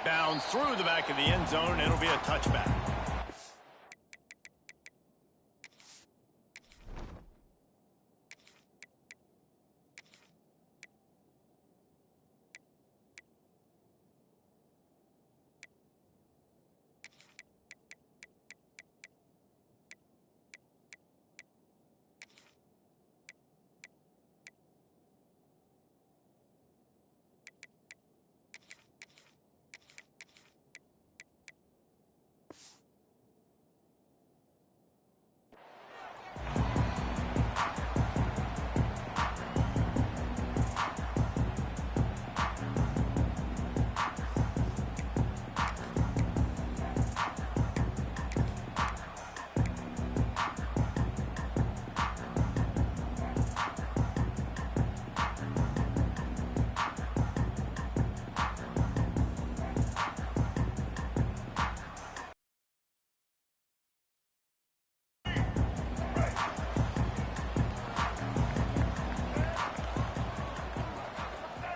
Bounds through the back of the end zone. It'll be a touchback.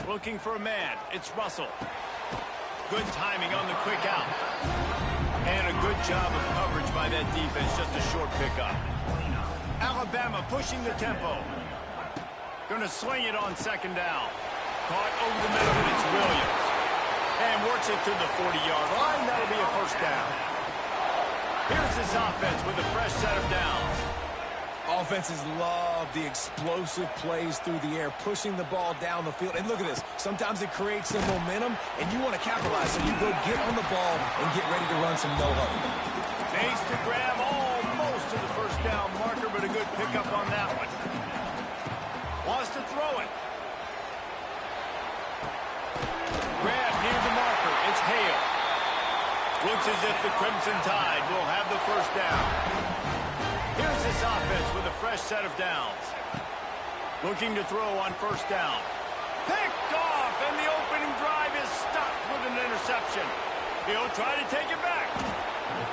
Looking for a man. It's Russell. Good timing on the quick out. And a good job of coverage by that defense. Just a short pickup. Alabama pushing the tempo. Going to swing it on second down. Caught over the middle, and it's Williams. And works it to the 40-yard line. That'll be a first down. Here's this offense with a fresh set of downs. Offenses love the explosive plays through the air, pushing the ball down the field. And look at this. Sometimes it creates some momentum, and you want to capitalize. So you go get on the ball and get ready to run some no-huddle. Fakes to grab almost to the first down marker, but a good pickup on that one. Wants to throw it. Grab near the marker. It's Hale. Looks as if the Crimson Tide will have the first down. Here's this offense with a fresh set of downs. Looking to throw on first down. Picked off, and the opening drive is stopped with an interception. He'll try to take it back.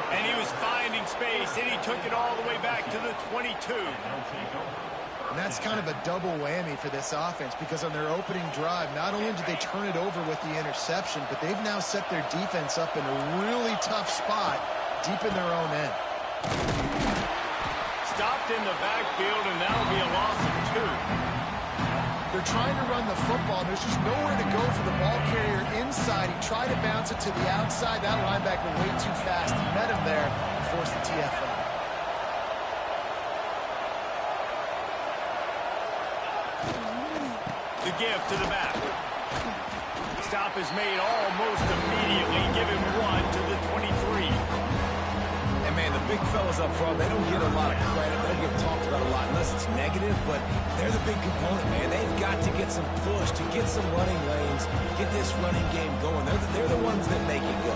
And he was finding space, and he took it all the way back to the 22. And that's kind of a double whammy for this offense, because on their opening drive, not only did they turn it over with the interception, but they've now set their defense up in a really tough spot deep in their own end. Stopped in the backfield, and that'll be a loss of 2. They're trying to run the football, and there's just nowhere to go for the ball carrier inside. He tried to bounce it to the outside. That linebacker way too fast. He met him there and forced the TFL. The give to the back. Stop is made almost immediately. Give him 1 to the 23. And, man, the big fellas up front, they don't get a lot of credit. They don't get talked about a lot unless it's negative, but they're the big component, man. They've got to get some push, to get some running lanes, get this running game going. They're the ones that make it go.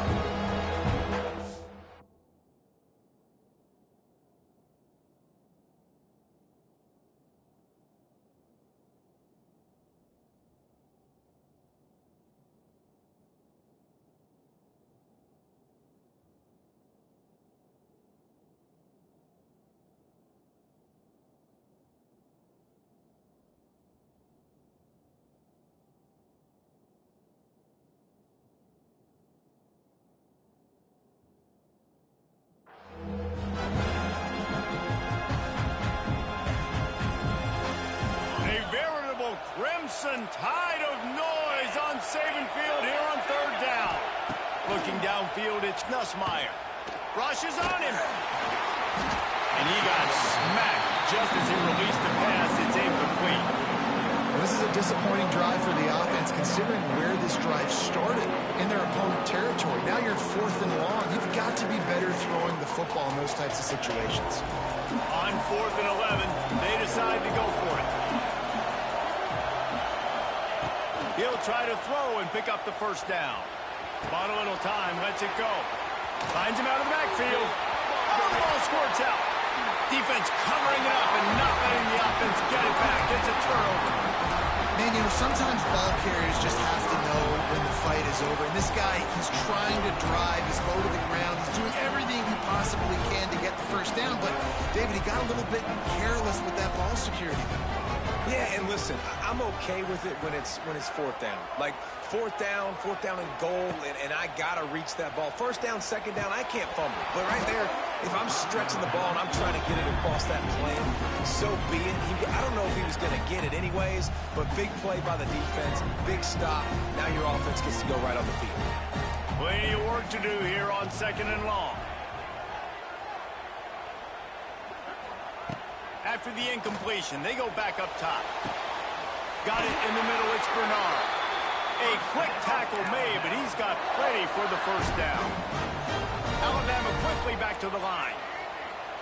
Crimson Tide of noise on Saban Field here on third down. Looking downfield, it's Nussmeier. Rushes on him. And he got smacked just as he released the pass. It's incomplete. Well, this is a disappointing drive for the offense, considering where this drive started in their opponent territory. Now you're 4th and long. You've got to be better throwing the football in those types of situations. On 4th and 11, they decide to go for it. He'll try to throw and pick up the first down. Bought a little time, lets it go. Finds him out of the backfield. Oh, the ball squirts out. Defense covering it up and not letting the offense get it back. It's a turnover. Man, you know, sometimes ball carriers just have to know when the fight is over. And this guy, he's trying to drive. He's low to the ground. He's doing everything he possibly can to get the first down. But, David, he got a little bit careless with that ball security. Yeah, and listen, I'm okay with it when it's fourth down. Like, fourth down and goal, and I got to reach that ball. First down, second down, I can't fumble. But right there, if I'm stretching the ball and I'm trying to get it across that plane, so be it. I don't know if he was going to get it anyways, but big play by the defense, big stop. Now your offense gets to go right on the field. Plenty of work to do here on 2nd and long. After the incompletion, they go back up top. Got it in the middle, it's Bernard. A quick tackle made, but he's got plenty for the first down. Alabama quickly back to the line.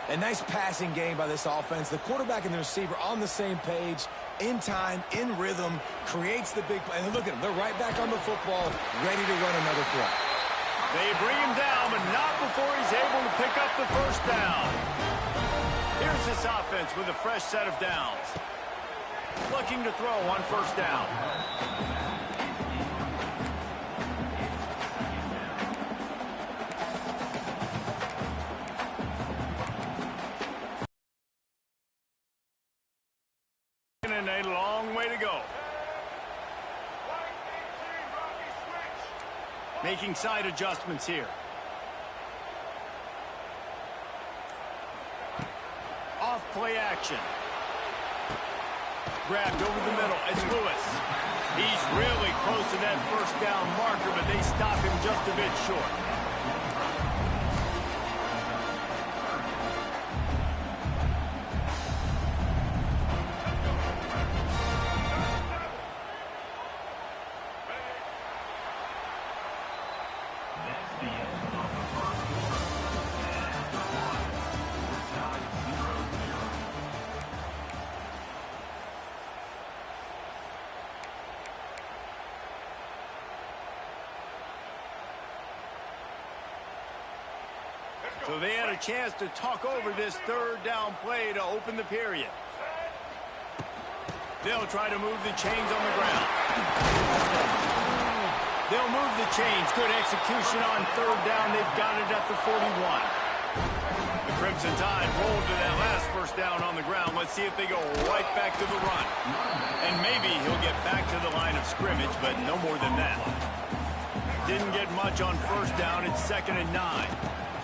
A nice passing game by this offense. The quarterback and the receiver on the same page, in time, in rhythm, creates the big play. And look at them, they're right back on the football, ready to run another play. They bring him down, but not before he's able to pick up the first down. Here's this offense with a fresh set of downs. Looking to throw on first down. And a long way to go. Making side adjustments here. Off play action. Grabbed over the middle. It's Lewis. He's really close to that first down marker, but they stop him just a bit short. So they had a chance to talk over this third down play to open the period. They'll try to move the chains on the ground. They'll move the chains. Good execution on third down. They've got it at the 41. The Crimson Tide rolled to that last first down on the ground. Let's see if they go right back to the run. And maybe he'll get back to the line of scrimmage, but no more than that. Didn't get much on first down. It's 2nd and 9.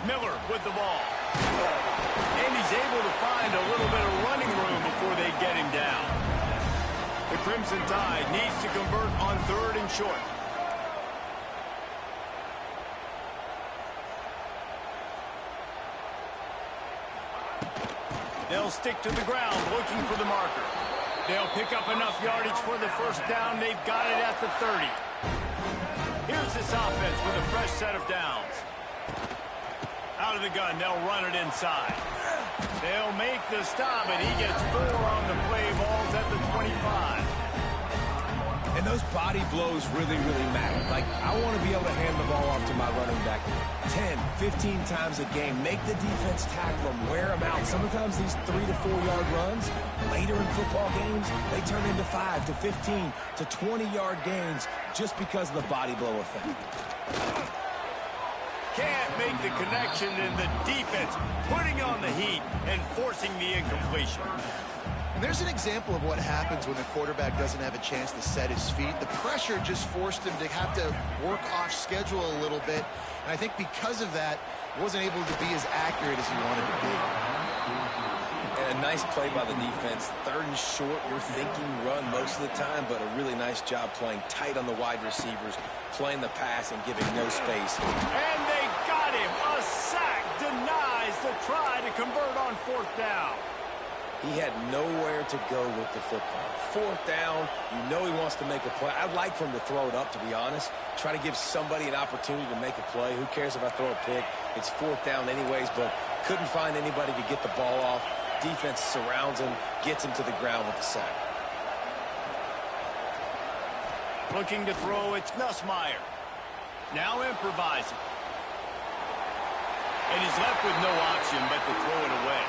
Miller with the ball. And he's able to find a little bit of running room before they get him down. The Crimson Tide needs to convert on 3rd and short. They'll stick to the ground looking for the marker. They'll pick up enough yardage for the first down. They've got it at the 30. Here's this offense with a fresh set of downs. Out of the gun, they'll run it inside. They'll make the stop, and he gets 4 on the play. Ball's at the 25. And those body blows really, really matter. Like, I want to be able to hand the ball off to my running back 10, 15 times a game. Make the defense tackle them, wear them out. Sometimes these 3 to 4 yard runs, later in football games, they turn into 5 to 15 to 20 yard gains just because of the body blow effect. Can't make the connection, in the defense putting on the heat and forcing the incompletion. And there's an example of what happens when the quarterback doesn't have a chance to set his feet. The pressure just forced him to have to work off schedule a little bit. And I think because of that, wasn't able to be as accurate as he wanted to be. And a nice play by the defense. 3rd and short, you're thinking run most of the time, but a really nice job playing tight on the wide receivers, playing the pass and giving no space. And they got him. A sack denies the try to convert on 4th down. He had nowhere to go with the football. 4th down, you know he wants to make a play. I'd like for him to throw it up, to be honest. Try to give somebody an opportunity to make a play. Who cares if I throw a pick? It's 4th down anyways, but couldn't find anybody to get the ball off. Defense surrounds him, gets him to the ground with the sack. Looking to throw, it's Nussmeier. Now improvising. And he's left with no option but to throw it away.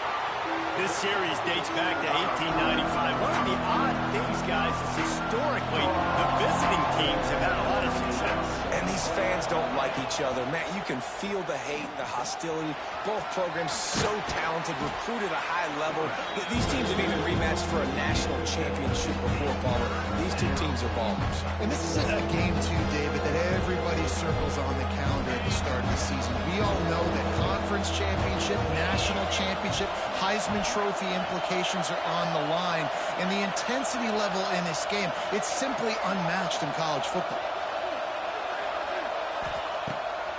This series dates back to 1895. One of the odd things, guys, is historically the visiting teams have had a lot of success. And these fans don't like each other. Man, you can feel the hate, the hostility. Both programs so talented, recruited at a high level. These teams have even rematched for a national championship before, Baller. These two teams are ballers. And this is a game, too, David, that everybody circles on the calendar at the start of the season. We all know that conference championship, national championship, Heisman Trophy implications are on the line. And the intensity level in this game, it's simply unmatched in college football.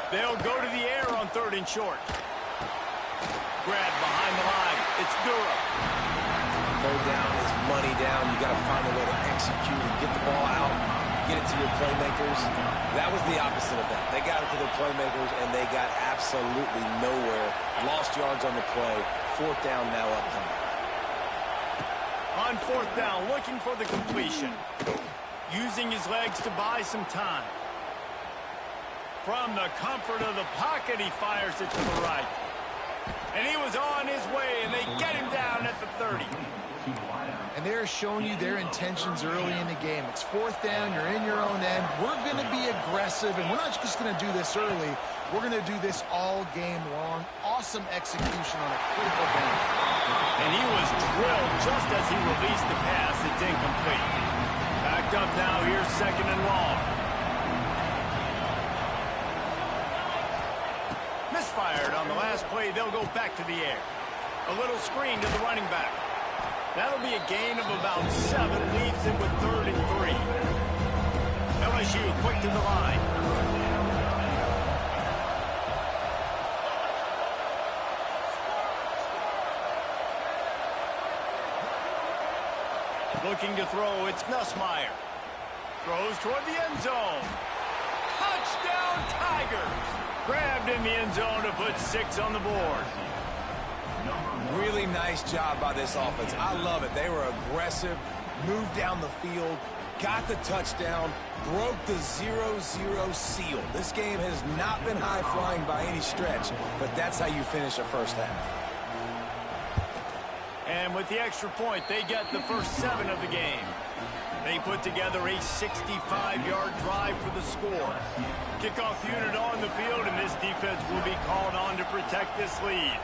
They'll go to the air on 3rd and short. Grab behind the line. It's Durham. 3rd down is money down. You got to find a way to execute and get the ball out, get it to your playmakers. That was the opposite of that. They got it to their playmakers, and they got absolutely nowhere. Lost yards on the play. 4th down now upcoming. On 4th down, looking for the completion. Using his legs to buy some time. From the comfort of the pocket, he fires it to the right. And he was on his way, and they get him down at the 30. And they're showing you their intentions early in the game. It's 4th down, you're in your own end. We're going to be aggressive, and we're not just going to do this early. We're going to do this all game long. Awesome execution on a critical down. And he was drilled just as he released the pass. It's incomplete. Backed up now, here's 2nd and long. Misfired on the last play. They'll go back to the air. A little screen to the running back. That'll be a gain of about 7. Leaves it with 3rd and 3. LSU quick to the line. Looking to throw, it's Nussmeier. Throws toward the end zone. Touchdown, Tigers! Grabbed in the end zone to put 6 on the board. Really nice job by this offense. I love it. They were aggressive, moved down the field, got the touchdown, broke the 0-0 seal. This game has not been high-flying by any stretch, but that's how you finish a first half. And with the extra point, they get the first 7 of the game. They put together a 65-yard drive for the score. Kickoff unit on the field, and this defense will be called on to protect this lead.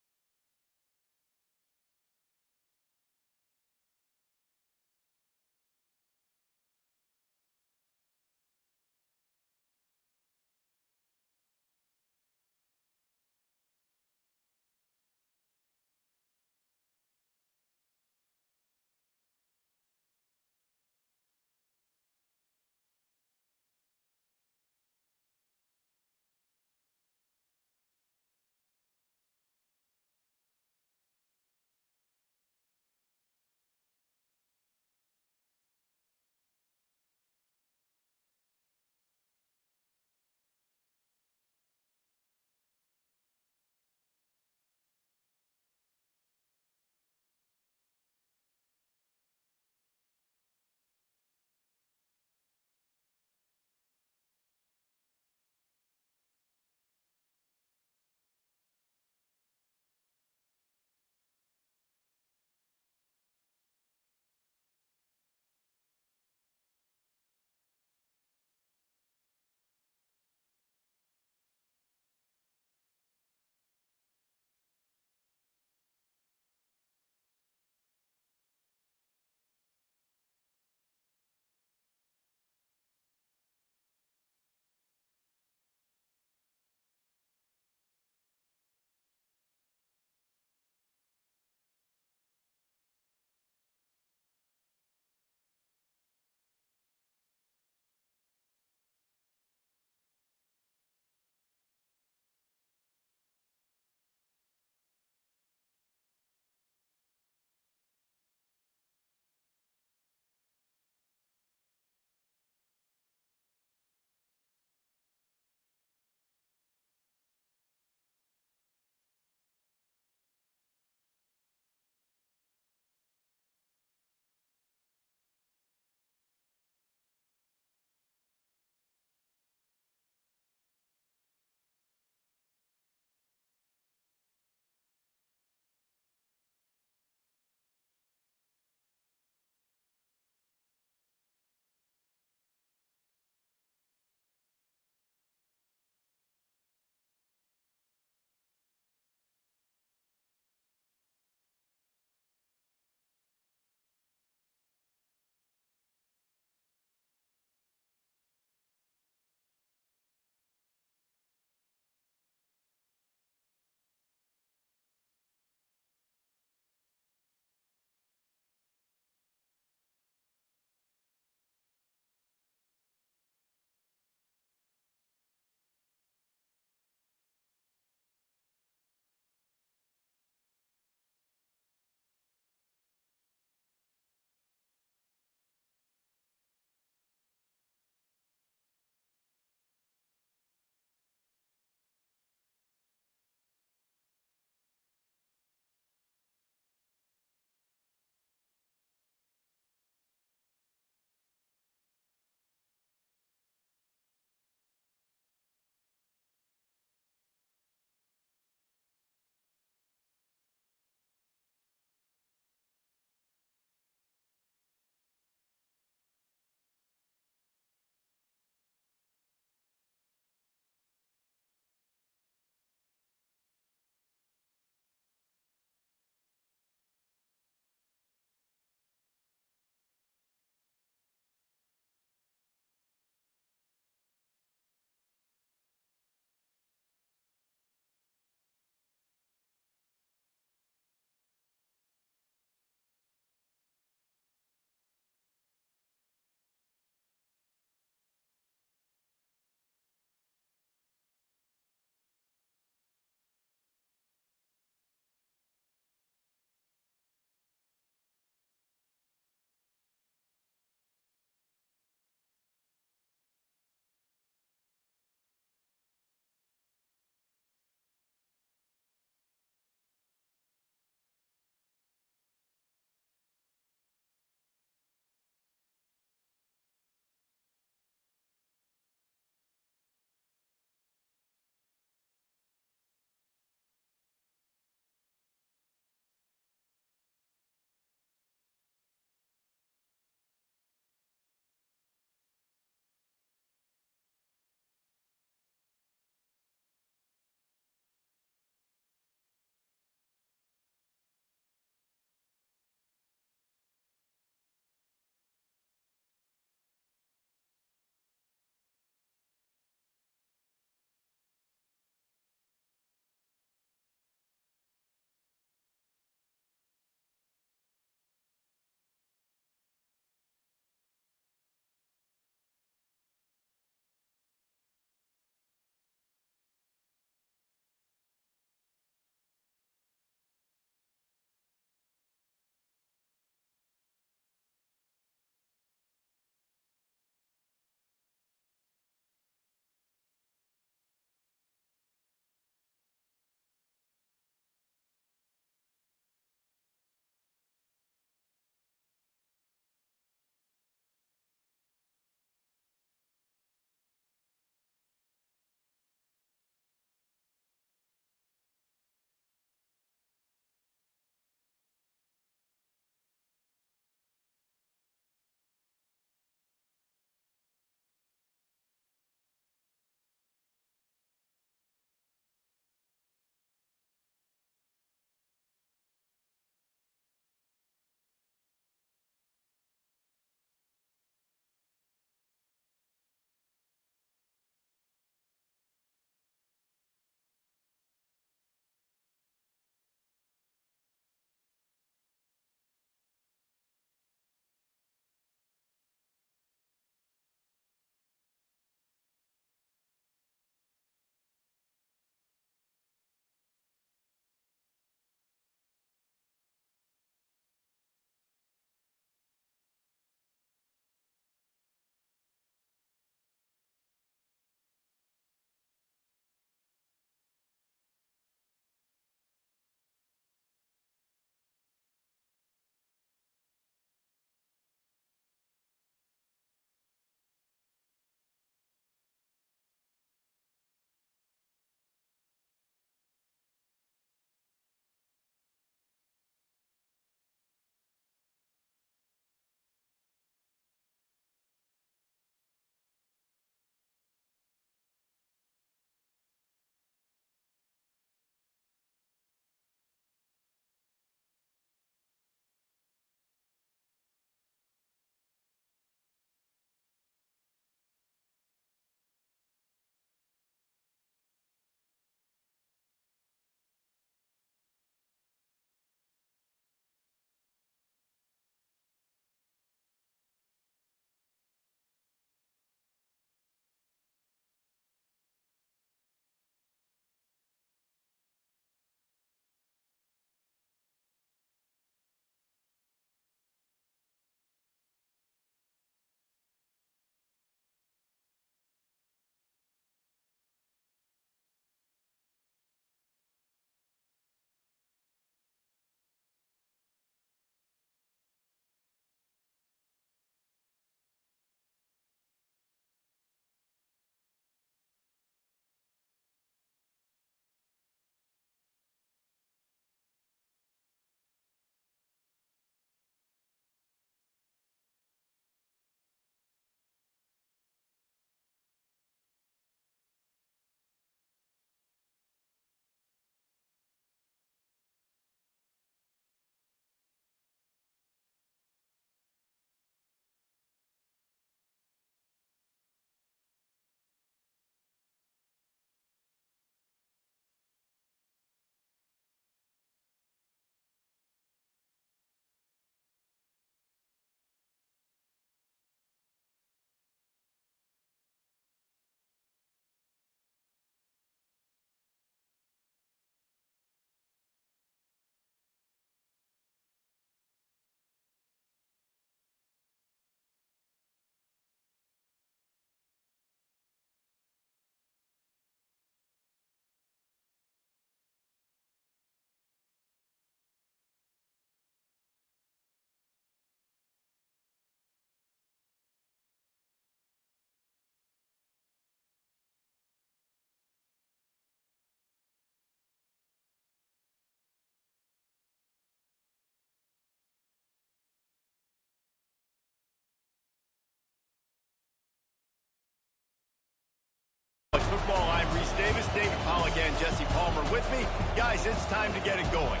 me? Guys, it's time to get it going.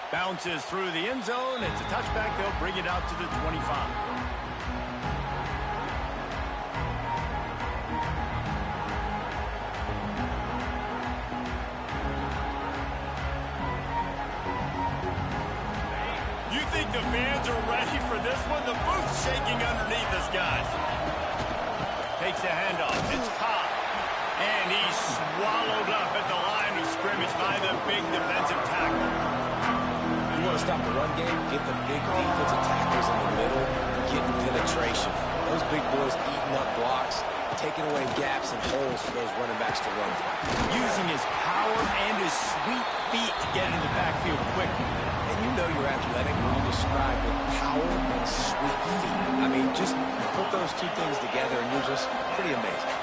Bounces through the end zone. It's a touchback. They'll bring it out to the 25. You think the fans are ready for this one? The booth's shaking underneath us, guys. Takes the handoff. It's Cobb. And he's swallowed up at the line of scrimmage by the big defensive tackle. You want to stop the run game, get the big defensive tackles in the middle, getting penetration. Those big boys eating up blocks, taking away gaps and holes for those running backs to run through. Using his power and his sweet feet to get in the backfield quickly. And you know you're athletic when you describe with power and sweet feet. I mean, just put those two things together and you're just pretty amazing.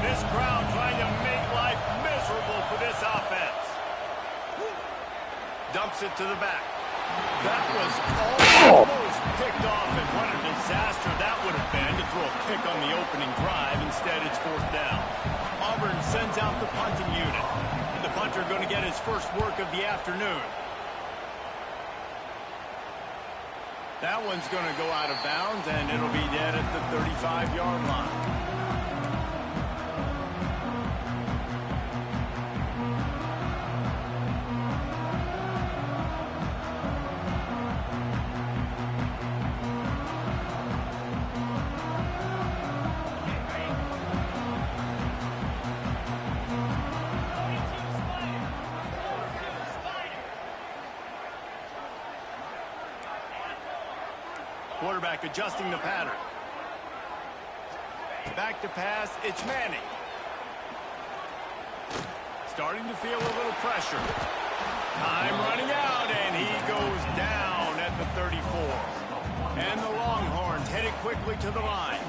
This crowd trying to make life miserable for this offense. Dumps it to the back. That was almost picked off, and what a disaster that would have been to throw a pick on the opening drive. Instead, it's fourth down. Auburn sends out the punting unit. The punter going to get his first work of the afternoon. That one's going to go out of bounds, and it'll be dead at the 35-yard line. Quarterback adjusting the pattern. Back to pass. It's Manning. Starting to feel a little pressure. Time running out, and he goes down at the 34. And the Longhorns headed quickly to the line.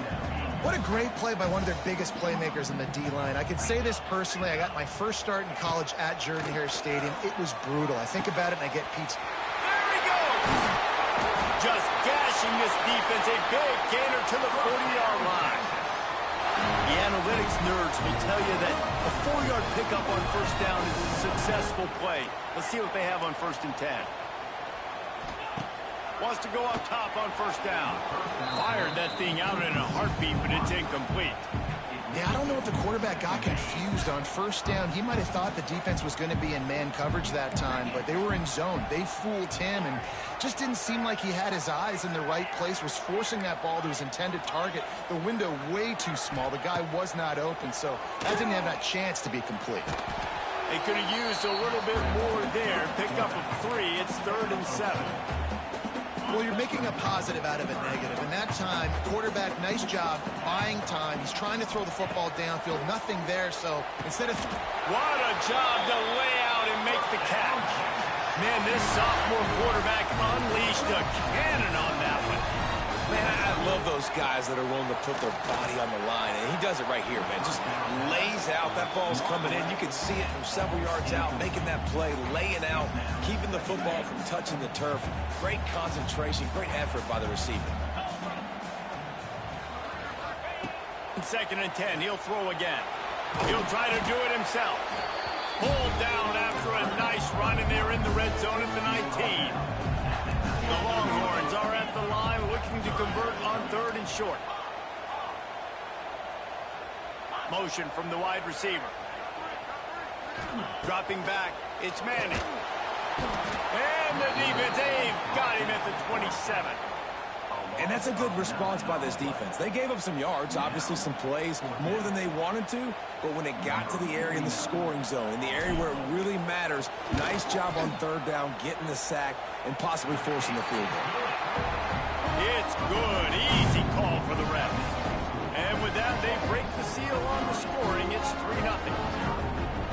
What a great play by one of their biggest playmakers in the D-line. I can say this personally. I got my first start in college at Jordan-Hare Stadium. It was brutal. I think about it, and I get pizza. There he goes! Just gashing this defense, a big gainer to the 40-yard line. The analytics nerds will tell you that a 4-yard pickup on first down is a successful play. Let's see what they have on 1st and 10. Wants to go up top on first down. Fired that thing out in a heartbeat, but it's incomplete. Yeah, I don't know if the quarterback got confused on first down. He might have thought the defense was going to be in man coverage that time, but they were in zone. They fooled him and just didn't seem like he had his eyes in the right place, was forcing that ball to his intended target. The window way too small. The guy was not open, so that didn't have that chance to be complete. They could have used a little bit more there. Pick up a 3. It's 3rd and 7. Well, you're making a positive out of a negative. And that time, quarterback, nice job, buying time. He's trying to throw the football downfield. Nothing there, so instead of... What a job to lay out and make the catch. Man, this sophomore quarterback unleashed a cannon on that one. Man, I love those guys that are willing to put their body on the line, and he does it right here, man. Just lays out. That ball's coming in. You can see it from several yards out, making that play, laying out, keeping the football from touching the turf. Great concentration, great effort by the receiver. 2nd and 10. He'll throw again. He'll try to do it himself. Pulled down after a nice run, and they're in the red zone at the 19. The Longhorns are at the line looking to convert on 3rd and short. Motion from the wide receiver. Dropping back, it's Manning. And the defense, they've got him at the 27. And that's a good response by this defense. They gave up some yards, obviously some plays, more than they wanted to, but when it got to the area in the scoring zone, in the area where it really matters, nice job on 3rd down, getting the sack, and possibly forcing the field goal. It's good. Easy call for the ref. And with that, they break the seal on the scoring. It's 3-0.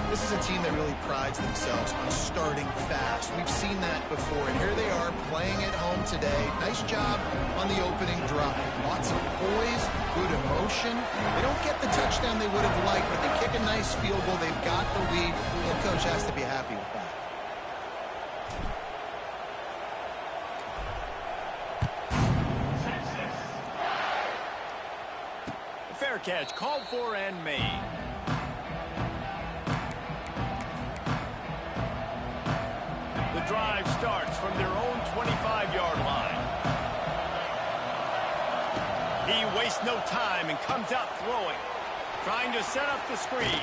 This is a team that really prides themselves on starting fast. We've seen that before, and here they are playing at home today. Nice job on the opening drive. Lots of poise, good emotion. They don't get the touchdown they would have liked, but they kick a nice field goal. They've got the lead. The coach has to be happy with that. Fair catch, called for and made. The drive starts from their own 25-yard line. He wastes no time and comes out throwing, trying to set up the screen.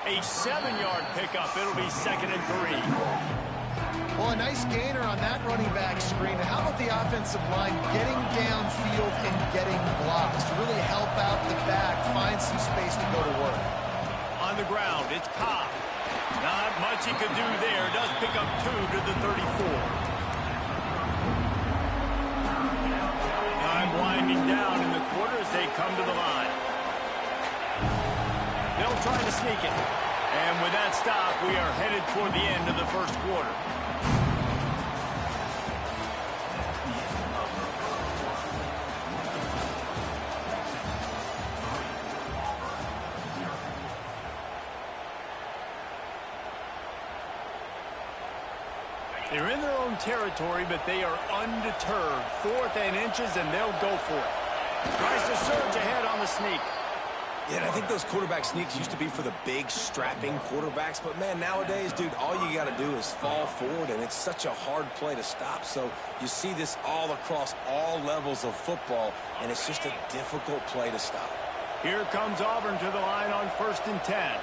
A 7-yard pickup. It'll be 2nd and 3. Well, a nice gainer on that running back screen. And how about the offensive line getting downfield and getting blocks to really help out the back, find some space to go to work. On the ground, it's Cobb. Not much he could do there. Does pick up 2 to the 34. Time winding down in the quarter as they come to the line. They'll try to sneak it. And with that stop, we are headed toward the end of the first quarter. They're in their own territory, but they are undeterred. 4th and inches, and they'll go for it. Tries to surge ahead on the sneak. Yeah, and I think those quarterback sneaks used to be for the big, strapping quarterbacks. But, man, nowadays, dude, all you got to do is fall forward, and it's such a hard play to stop. So you see this all across all levels of football, and it's just a difficult play to stop. Here comes Auburn to the line on 1st and 10.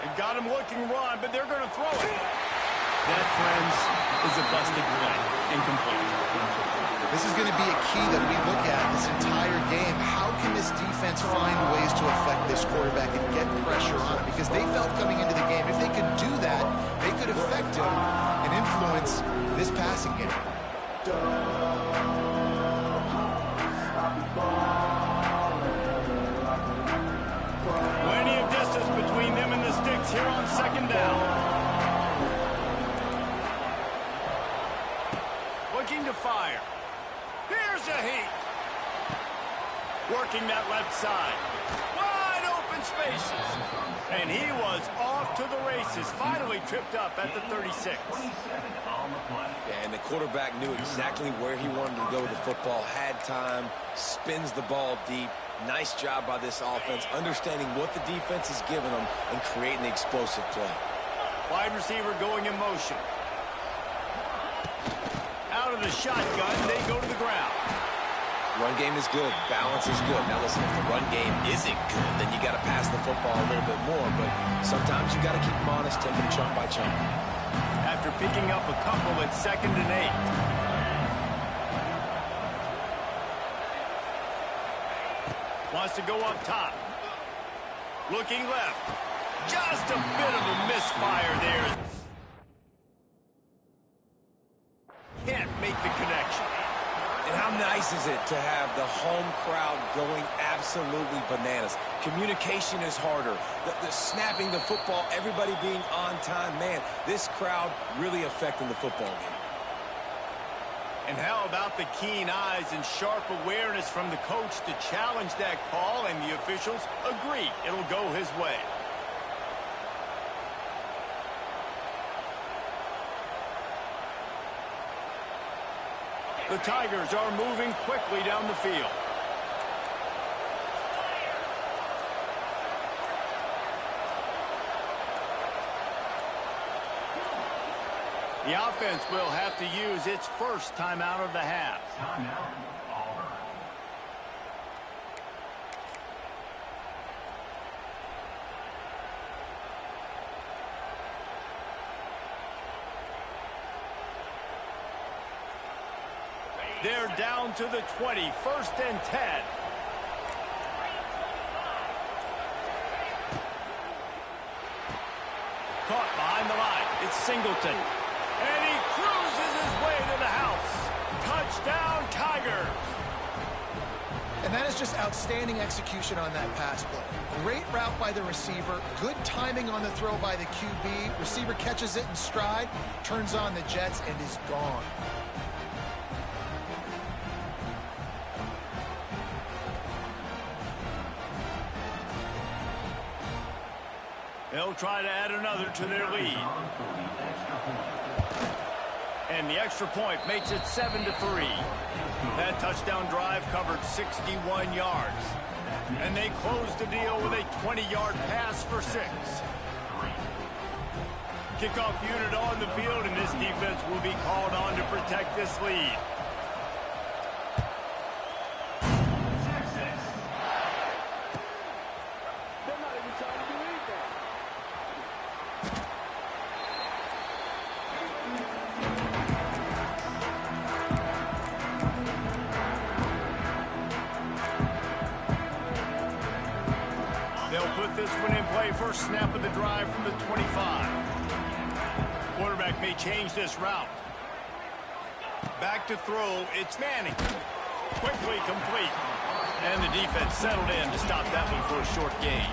They've got him looking run, but they're going to throw it. That, friends, is a busted play. Incomplete. This is going to be a key that we look at this entire game. How can this defense find ways to affect this quarterback and get pressure on him? Because they felt coming into the game, if they could do that, they could affect him and influence this passing game. Plenty of distance between them and the sticks here on 2nd down. Looking to fire. Here's a heat. Working that left side. Wide open spaces. And he was off to the races. Finally tripped up at the 36. Yeah, and the quarterback knew exactly where he wanted to go with the football, had time, spins the ball deep. Nice job by this offense, understanding what the defense is giving them and creating the explosive play. Wide receiver going in motion. Out of the shotgun, they go to the ground. Run game is good. Balance is good. Now listen, if the run game isn't good, then you got to pass the football a little bit more. But sometimes you got to keep them honest, take them chunk by chunk. After picking up a couple at 2nd and 8. Wants to go up top. Looking left. Just a bit of a misfire there. Can't make the connection. And how nice is it to have the home crowd going absolutely bananas? Communication is harder. The snapping the football, everybody being on time. Man, this crowd really affecting the football game. And how about the keen eyes and sharp awareness from the coach to challenge that call, and the officials agree it'll go his way. The Tigers are moving quickly down the field. The offense will have to use its first timeout of the half. They're down to the 20, 1st and 10. Caught behind the line. It's Singleton. And he that is just outstanding execution on that pass play. Great route by the receiver, good timing on the throw by the QB. Receiver catches it in stride, turns on the jets, and is gone. They'll try to add another to their lead. And the extra point makes it 7-3. That touchdown drive covered 61 yards. And they close the deal with a 20-yard pass for 6. Kickoff unit on the field, and this defense will be called on to protect this lead. This one in play, first snap of the drive from the 25. Quarterback may change this route. Back to throw, it's Manning. Quickly complete. And the defense settled in to stop that one for a short gain.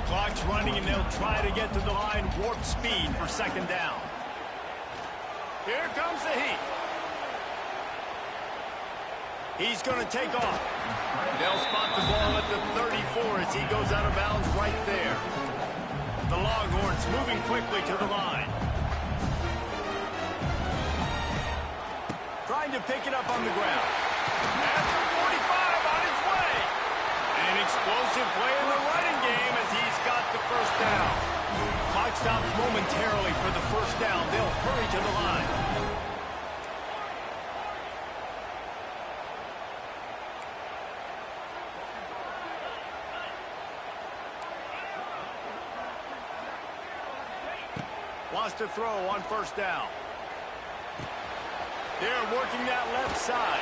Clock's running, and they'll try to get to the line, warp speed for second down. Here comes the heat. He's going to take off. They'll spot the ball at the 34 as he goes out of bounds right there. The Longhorns moving quickly to the line. Trying to pick it up on the ground. At the 45 on his way. An explosive play in the running game as he's got the first down. Clock stops momentarily for the first down. They'll hurry to the line. Wants to throw on first down. They're working that left side.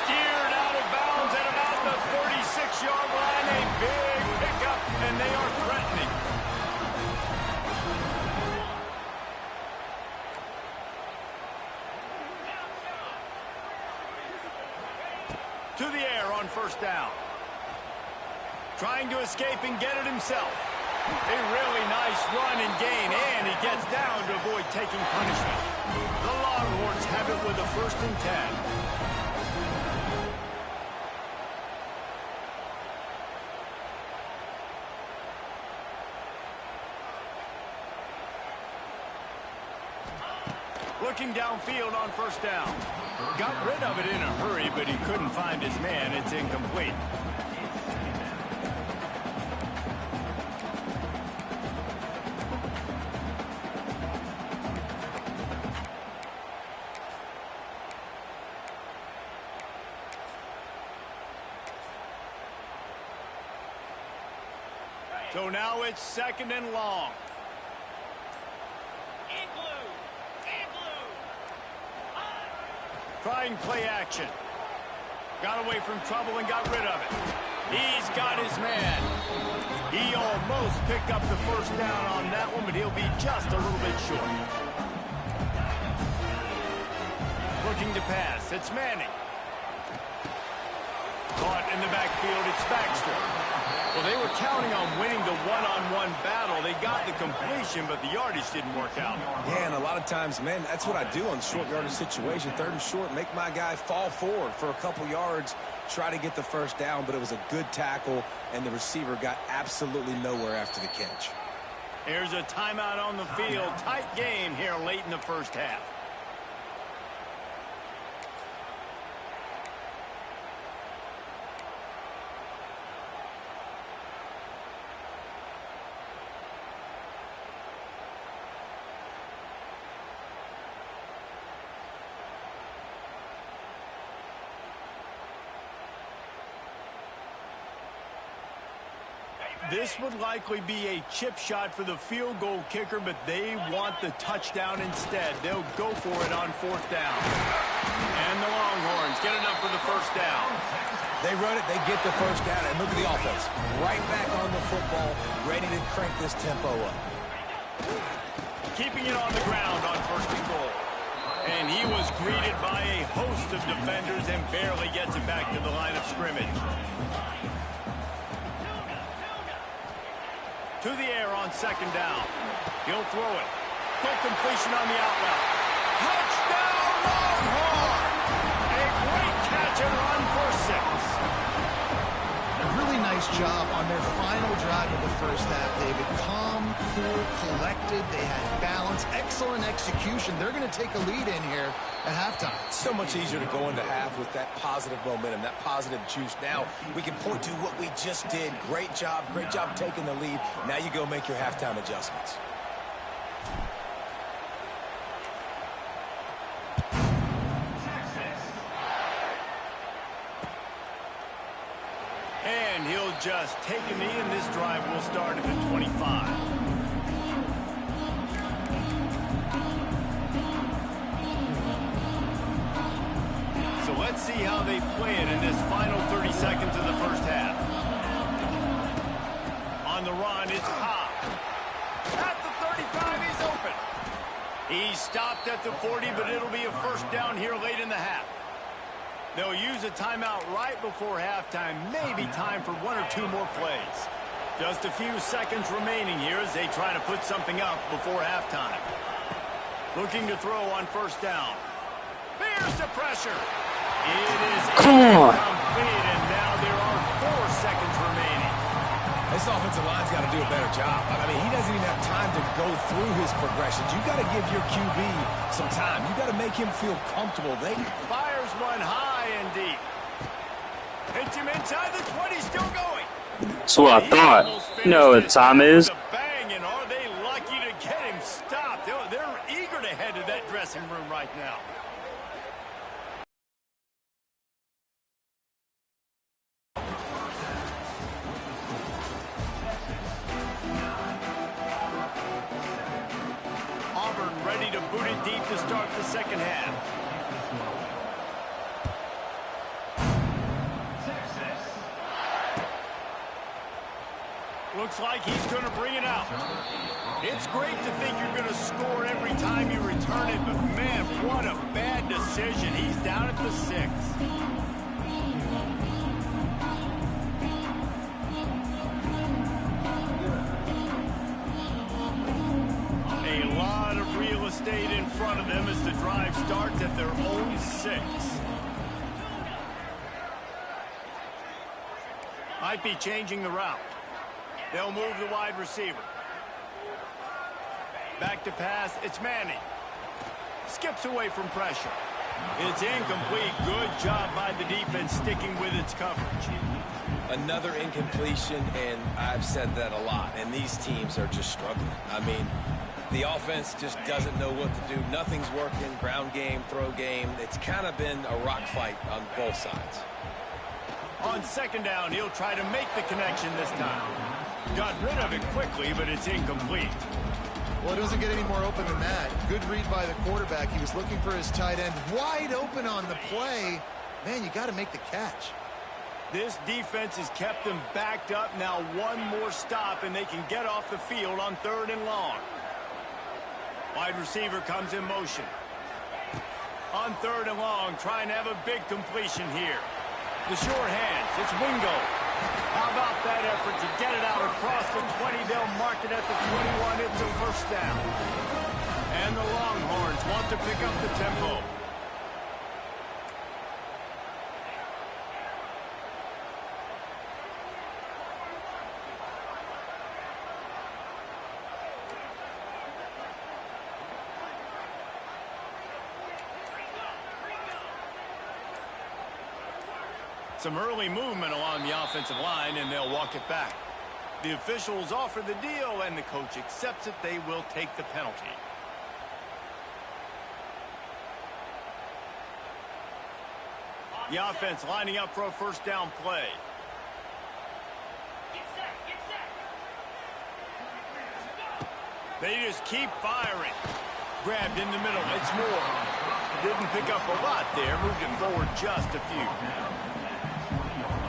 Steered out of bounds at about the 36-yard line. A big pickup, and they are threatening. To the air on first down. Trying to escape and get it himself. A really nice run and gain, and he gets down to avoid taking punishment. The Longhorns have it with a 1st and 10. Looking downfield on first down. Got rid of it in a hurry, but he couldn't find his man. It's incomplete. So now it's 2nd and long. Trying play action. Got away from trouble and got rid of it. He's got his man. He almost picked up the first down on that one, but he'll be just a little bit short. Looking to pass. It's Manning. Caught in the backfield. It's Baxter. Well, they were counting on winning the one-on-one battle. They got the completion, but the yardage didn't work out. Yeah, and a lot of times, man, that's what I do on short yardage situation. 3rd and short, make my guy fall forward for a couple yards, try to get the first down, but it was a good tackle, and the receiver got absolutely nowhere after the catch. Here's a timeout on the field. Tight game here late in the first half. This would likely be a chip shot for the field goal kicker, but they want the touchdown instead. They'll go for it on 4th down. And the Longhorns get enough for the first down. They run it, they get the first down, and look at the offense. Right back on the football, ready to crank this tempo up. Keeping it on the ground on 1st and goal. And he was greeted by a host of defenders and barely gets it back to the line of scrimmage. To the air on second down. He'll throw it. Quick completion on the out route. Touchdown, Longhorn! A great catch and run for 6. A really nice job on their final drive of the first half, David. Calm, cool, collected. They had balance. Excellent execution. They're going to take a lead in here at halftime. So much easier to go into half with that positive momentum, that positive juice. Now we can point to what we just did. Great job taking the lead. Now you go make your halftime adjustments. And he'll just take a knee, and this drive will start at the 25. So let's see how they play it in this final 30 seconds of the first half. On the run, it's Cobb. At the 35, he's open. He stopped at the 40, but it'll be a first down here late in the half. They'll use a timeout right before halftime. Maybe time for 1 or 2 more plays. Just a few seconds remaining here as they try to put something up before halftime. Looking to throw on first down. There's the pressure. It is incomplete, and now there are 4 seconds remaining. This offensive line's got to do a better job. I mean, he doesn't even have time to go through his progressions. You got to give your QB some time. You got to make him feel comfortable. They fires one high and deep. Hits him inside the 20, still going. That's what I thought. You know what time is. Bang, and are they lucky to get him stopped? They're eager to head to that dressing room right now. Ready to boot it deep to start the second half. Looks like he's going to bring it out. It's great to think you're going to score every time you return it, but man, what a bad decision. He's down at the 6. Stayed in front of them as the drive starts at their own 6. Might be changing the route. They'll move the wide receiver. Back to pass, it's Manning. Skips away from pressure. It's incomplete. Good job by the defense sticking with its coverage. Another incompletion, and I've said that a lot, and these teams are just struggling. I mean, the offense just doesn't know what to do. Nothing's working. Ground game, throw game. It's kind of been a rock fight on both sides. On second down, he'll try to make the connection this time. Got rid of it quickly, but it's incomplete. Well, it doesn't get any more open than that. Good read by the quarterback. He was looking for his tight end. Wide open on the play. Man, you got to make the catch. This defense has kept them backed up. Now 1 more stop, and they can get off the field on 3rd and long. Wide receiver comes in motion. On 3rd and long, trying to have a big completion here. The short hands, it's Wingo. How about that effort to get it out across the 20? They'll mark it at the 21. It's a first down. And the Longhorns want to pick up the tempo. Some early movement along the offensive line, and they'll walk it back. The officials offer the deal, and the coach accepts it. They will take the penalty. The offense lining up for a first down play. They just keep firing. Grabbed in the middle. It's Moore. Didn't pick up a lot there. Moved it forward just a few.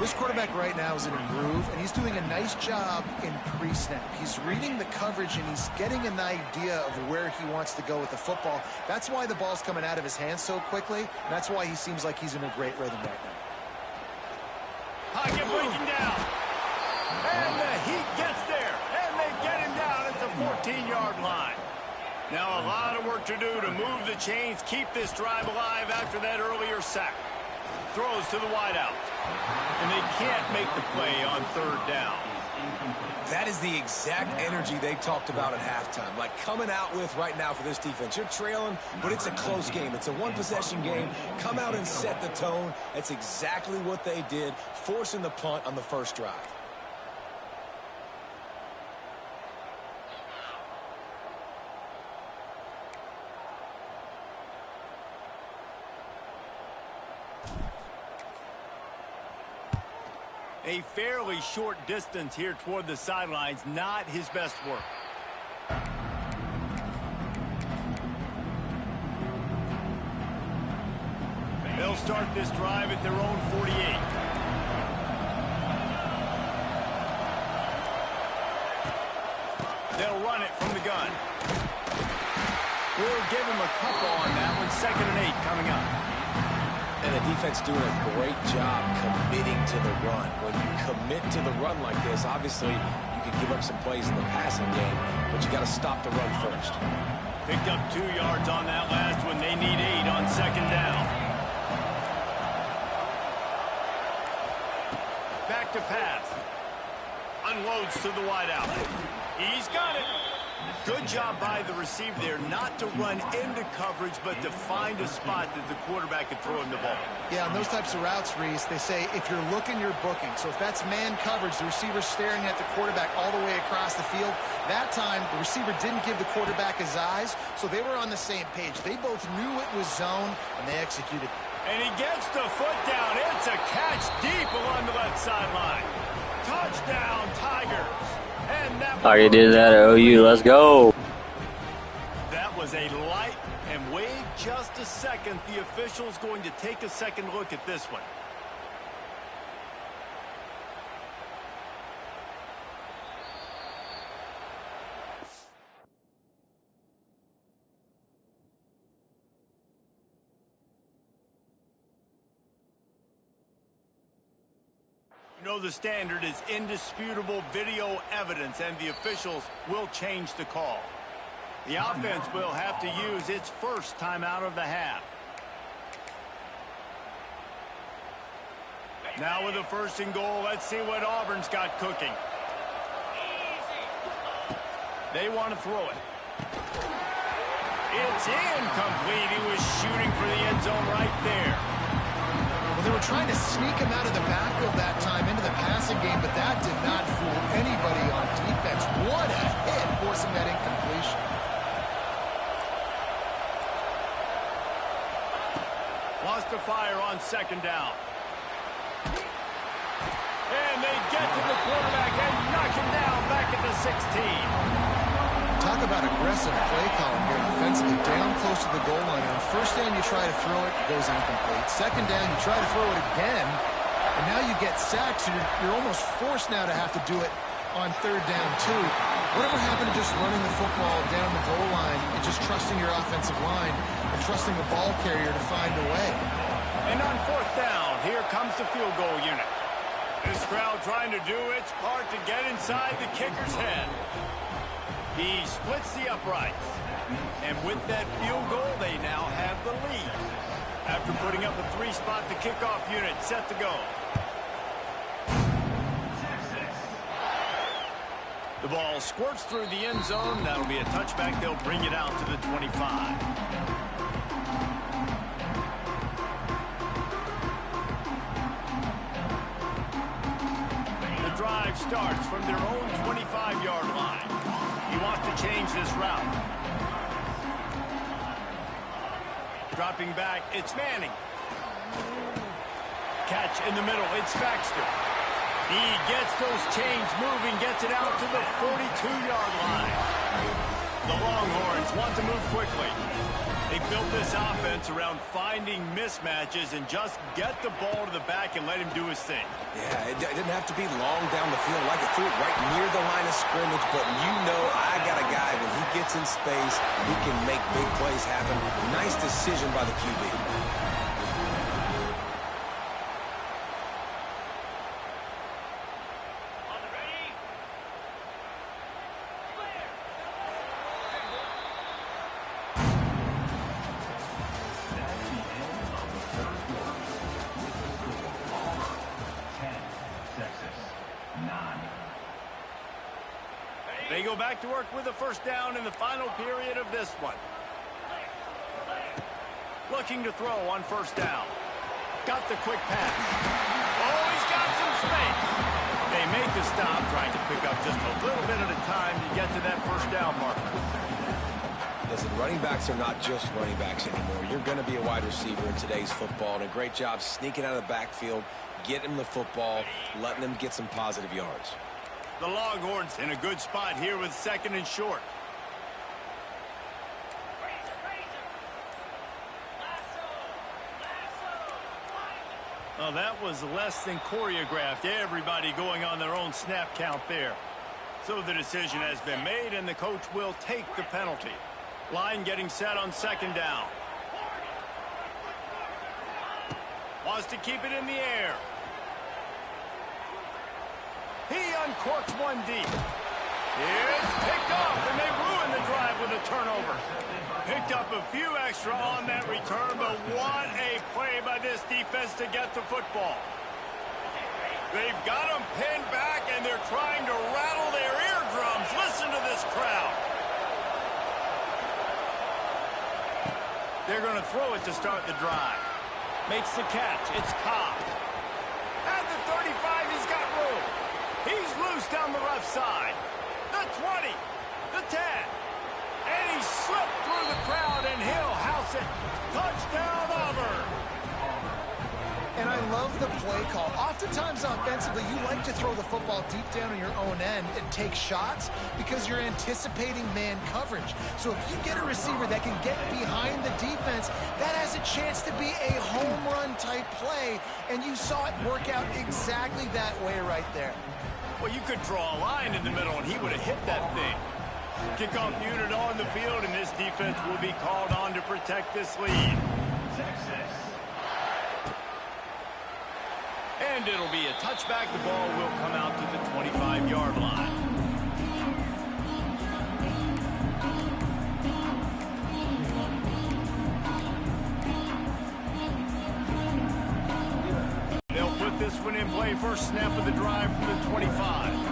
This quarterback right now is in a groove, and he's doing a nice job in pre-snap. He's reading the coverage, and he's getting an idea of where he wants to go with the football. That's why the ball's coming out of his hands so quickly, and that's why he seems like he's in a great rhythm right now. Pocket breaking down. And the Heat gets there, and they get him down at the 14-yard line. Now a lot of work to do to move the chains, keep this drive alive after that earlier sack. Throws to the wideout. And they can't make the play on third down. That is the exact energy they talked about at halftime. Like coming out with right now for this defense. You're trailing, but it's a close game. It's a one-possession game. Come out and set the tone. That's exactly what they did, forcing the punt on the first drive. A fairly short distance here toward the sidelines, not his best work. They'll start this drive at their own 48. They'll run it from the gun. We'll give him a couple on that one. 2nd and 8 coming up. And the defense doing a great job committing to the run. When you commit to the run like this, obviously you can give up some plays in the passing game, but you got to stop the run first. Picked up 2 yards on that last one. They need 8 on 2nd down. Back to pass. Unloads to the wideout. He's got it. Good job by the receiver there, not to run into coverage, but to find a spot that the quarterback could throw him the ball. Yeah, on those types of routes, Reese, they say if you're looking, you're booking. So if that's man coverage, the receiver's staring at the quarterback all the way across the field. That time, the receiver didn't give the quarterback his eyes, so they were on the same page. They both knew it was zone, and they executed. And he gets the foot down. It's a catch deep along the left sideline. Touchdown, Tigers. And that Tiger did that at OU. Let's go. That was a light, and wait just a second. The official's going to take a second look at this one. You know the standard is indisputable video evidence, and the officials will change the call. The offense will have to use its first timeout of the half. Now with a 1st and goal, let's see what Auburn's got cooking. They want to throw it. It's incomplete. He was shooting for the end zone right there. Well, they were trying to sneak him out of the backfield that time into the passing game, but that did not fool anybody on defense. What a hit, forcing that incompletion. Wants to fire on 2nd down. And they get to the quarterback and knock him down back at the 16. Talk about aggressive play calling here defensively, down close to the goal line. On 1st down, you try to throw it, it goes incomplete. 2nd down, you try to throw it again, and now you get sacked, so you're almost forced now to have to do it on 3rd down, too. Whatever happened to just running the football down the goal line and just trusting your offensive line and trusting the ball carrier to find a way? And on 4th down, here comes the field goal unit. This crowd trying to do its part to get inside the kicker's head. He splits the uprights. And with that field goal, they now have the lead. After putting up a 3-spot, the kickoff unit set to go. The ball squirts through the end zone. That'll be a touchback. They'll bring it out to the 25. The drive starts from their own 25-yard line. He wants to change this route. Dropping back, it's Manning. Catch in the middle, it's Baxter. He gets those chains moving, gets it out to the 42-yard line. The Longhorns want to move quickly. They built this offense around finding mismatches and just get the ball to the back and let him do his thing. Yeah, it didn't have to be long down the field. Like it threw it right near the line of scrimmage, but you know I got a guy when he gets in space, he can make big plays happen. Nice decision by the QB. They go back to work with a first down in the final period of this one. Looking to throw on first down. Got the quick pass. Oh, he's got some space. They make the stop, trying to pick up just a little bit at a time to get to that first down marker. Listen, running backs are not just running backs anymore. You're going to be a wide receiver in today's football, and a great job sneaking out of the backfield, getting them the football, letting them get some positive yards. The Longhorns in a good spot here with second and short. Well, that was less than choreographed. Everybody going on their own snap count there. So the decision has been made, and the coach will take the penalty. Line getting set on second down. Wants to keep it in the air. He uncorks one deep. It's picked off, and they ruin the drive with a turnover. Picked up a few extra on that return, but what a play by this defense to get the football. They've got them pinned back, and they're trying to rattle their eardrums. Listen to this crowd. They're going to throw it to start the drive. Makes the catch. It's Cobb. At the 35, he's got room. He's loose down the left side. The 20. The 10. And he slipped through the crowd, and he'll house it. Touchdown, Auburn. And I love the play call. Oftentimes offensively, you like to throw the football deep down on your own end and take shots because you're anticipating man coverage. So if you get a receiver that can get behind the defense, that has a chance to be a home run type play. And you saw it work out exactly that way right there. Well, you could draw a line in the middle, and he would have hit that thing. Kickoff unit on the field, and this defense will be called on to protect this lead. And it'll be a touchback. The ball will come out to the 25-yard line. They'll put this one in play. First snap of the drive from the 25.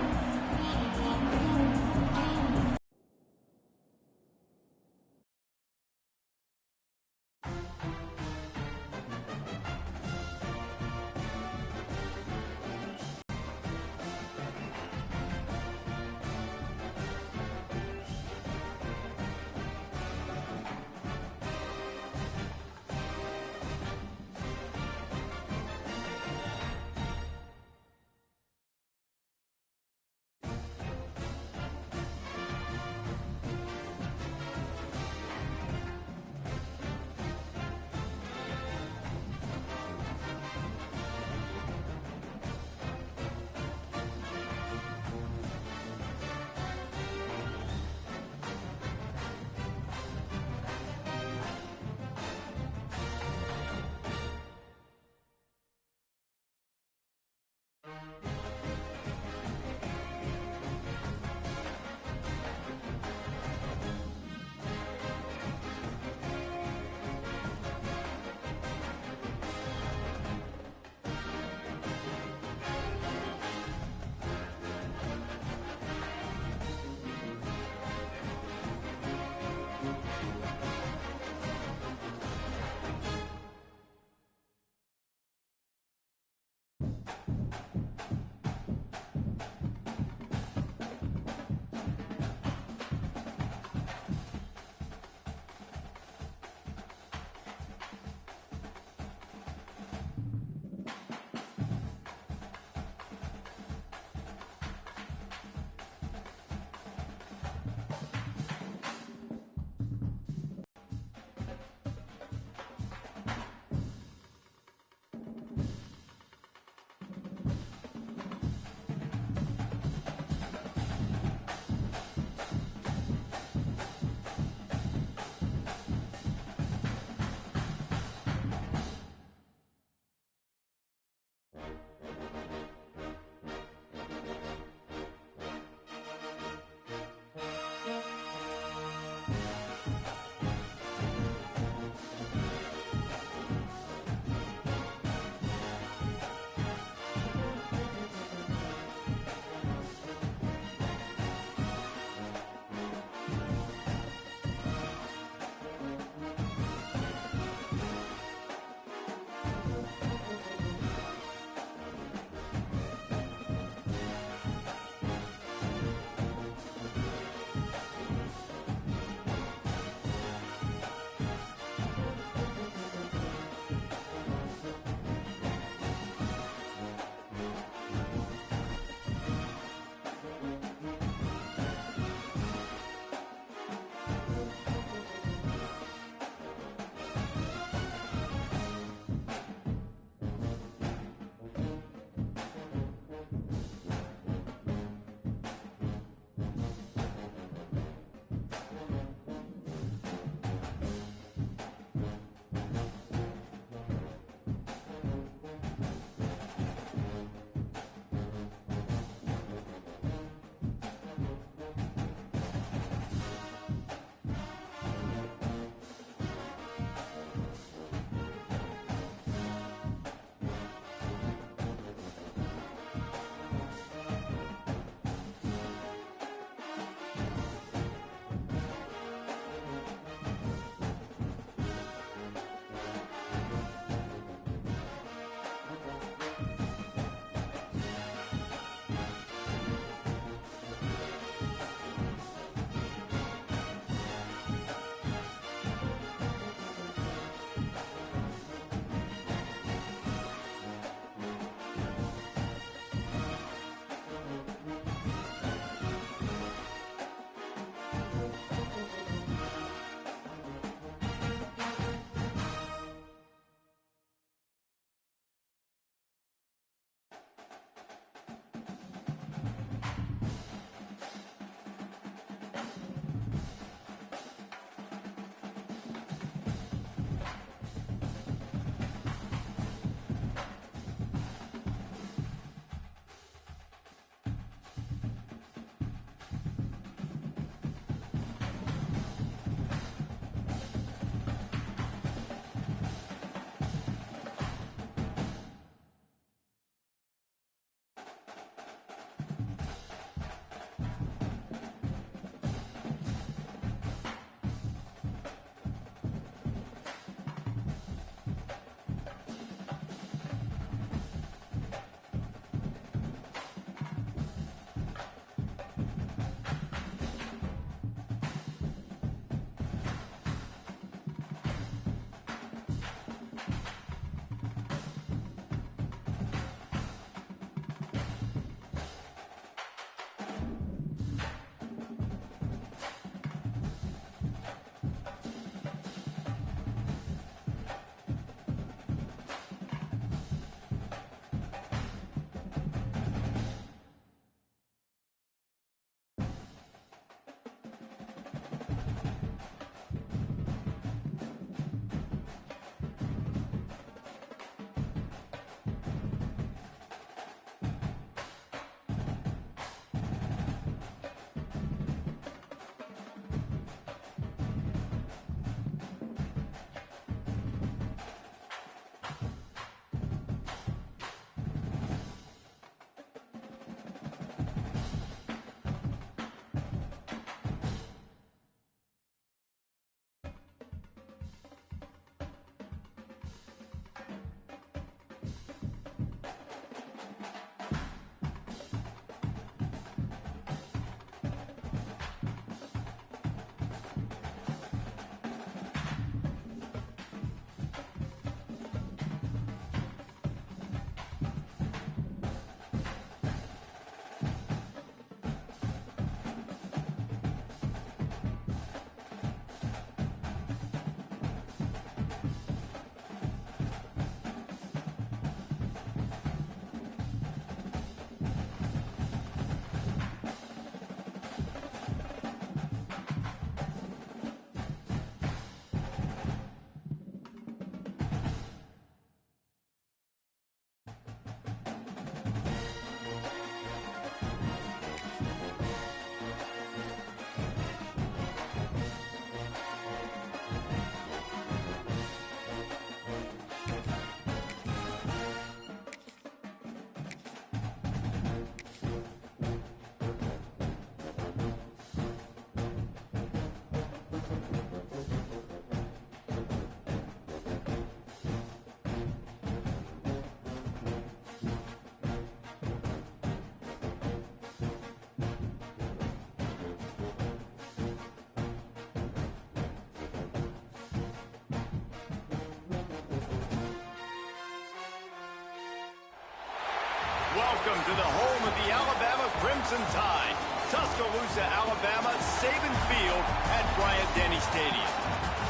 Welcome to the home of the Alabama Crimson Tide. Tuscaloosa, Alabama, Saban Field at Bryant-Denny Stadium.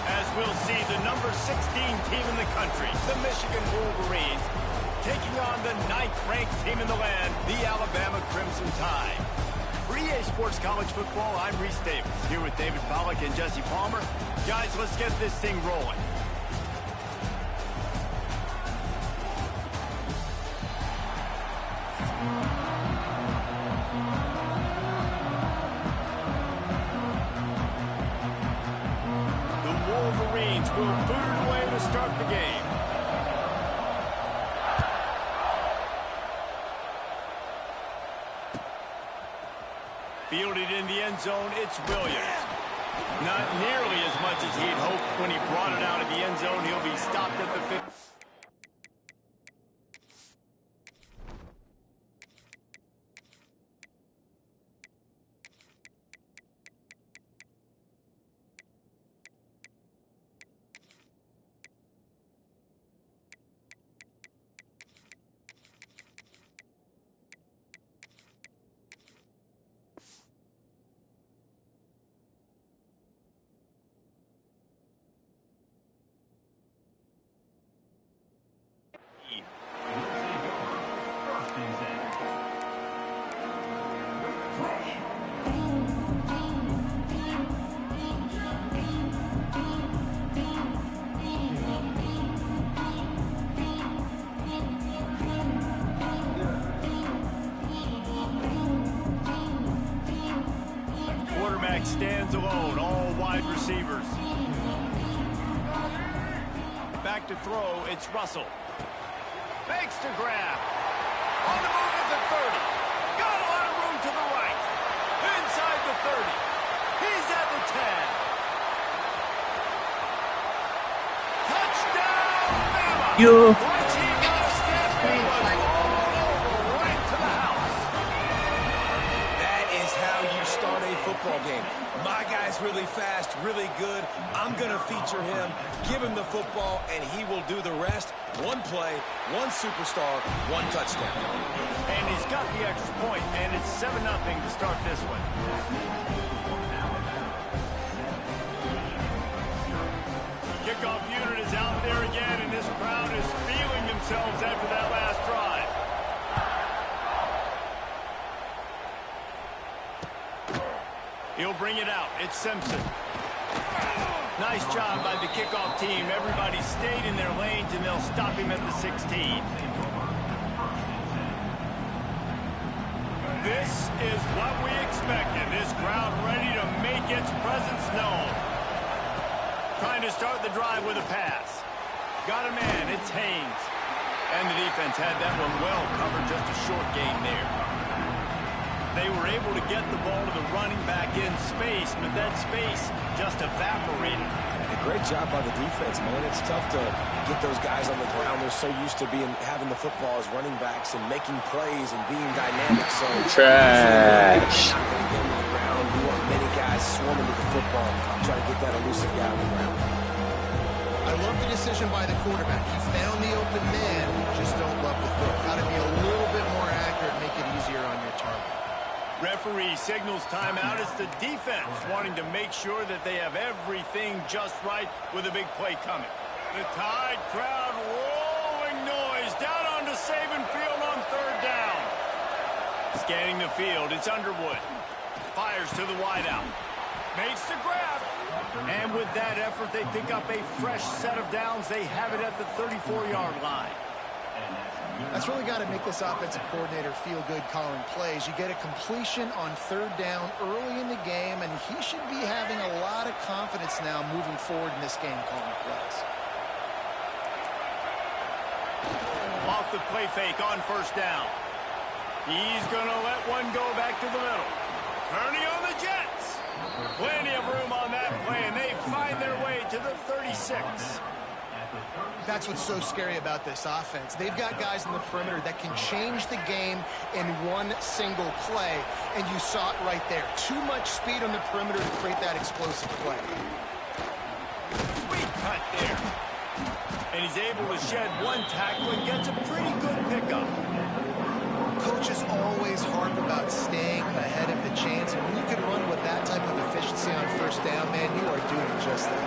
As we'll see, the number 16 team in the country, the Michigan Wolverines, taking on the 9th-ranked team in the land, the Alabama Crimson Tide. For EA Sports College Football, I'm Reese Davis, here with David Pollack and Jesse Palmer. Guys, let's get this thing rolling. Wolverines will boot it away to start the game. Fielded in the end zone, it's Williams. Not nearly as much as he'd hoped when he brought it out of the end zone. He'll be stopped at the 50. Stands alone, all wide receivers. Back to throw, it's Russell. Makes the grab. On the move at the 30. Got a lot of room to the right. Inside the 30. He's at the 10. Touchdown, Bama! Once he got a step, he was all over right to the house. That is how you start a football game. My guy's really fast, really good. I'm going to feature him, give him the football, and he will do the rest. One play, one superstar, one touchdown. And he's got the extra point, and it's 7-0 to start this one. Kickoff unit is out there again, and this crowd is feeling themselves after that last drive. He'll bring it out. It's Simpson. Nice job by the kickoff team. Everybody stayed in their lanes, and they'll stop him at the 16. This is what we expected. This crowd ready to make its presence known. Trying to start the drive with a pass. Got a man. It's Haynes. And the defense had that one well covered. Just a short gain there. They were able to get the ball to the running back in space, but that space just evaporated. And a great job by the defense, man. It's tough to get those guys on the ground. They're so used to having the football as running backs and making plays and being dynamic. So trash. Not going to get him on the ground. We want many guys swarming to the football, trying to get that elusive guy on the ground. I love the decision by the quarterback. He found the open man. Just don't love the throw. Got to be a little bit more accurate, make it easier on your target. Referee signals timeout. It's the defense wanting to make sure that they have everything just right with a big play coming. The Tide crowd rolling noise down onto Saban Field on 3rd down. Scanning the field, it's Underwood. Fires to the wideout. Makes the grab. And with that effort, they pick up a fresh set of downs. They have it at the 34-yard line. That's really got to make this offensive coordinator feel good calling plays. You get a completion on 3rd down early in the game, and he should be having a lot of confidence now moving forward in this game calling plays. Off the play fake on 1st down. He's going to let one go back to the middle. Turning on the Jets. Plenty of room on that play, and they find their way to the 36. That's what's so scary about this offense. They've got guys in the perimeter that can change the game in one single play, and you saw it right there. Too much speed on the perimeter to create that explosive play. Sweet cut there. And he's able to shed one tackle and gets a pretty good pickup. coaches always harp about staying ahead of the chance, and when you can run with that type of efficiency on first down, man, you are doing just that.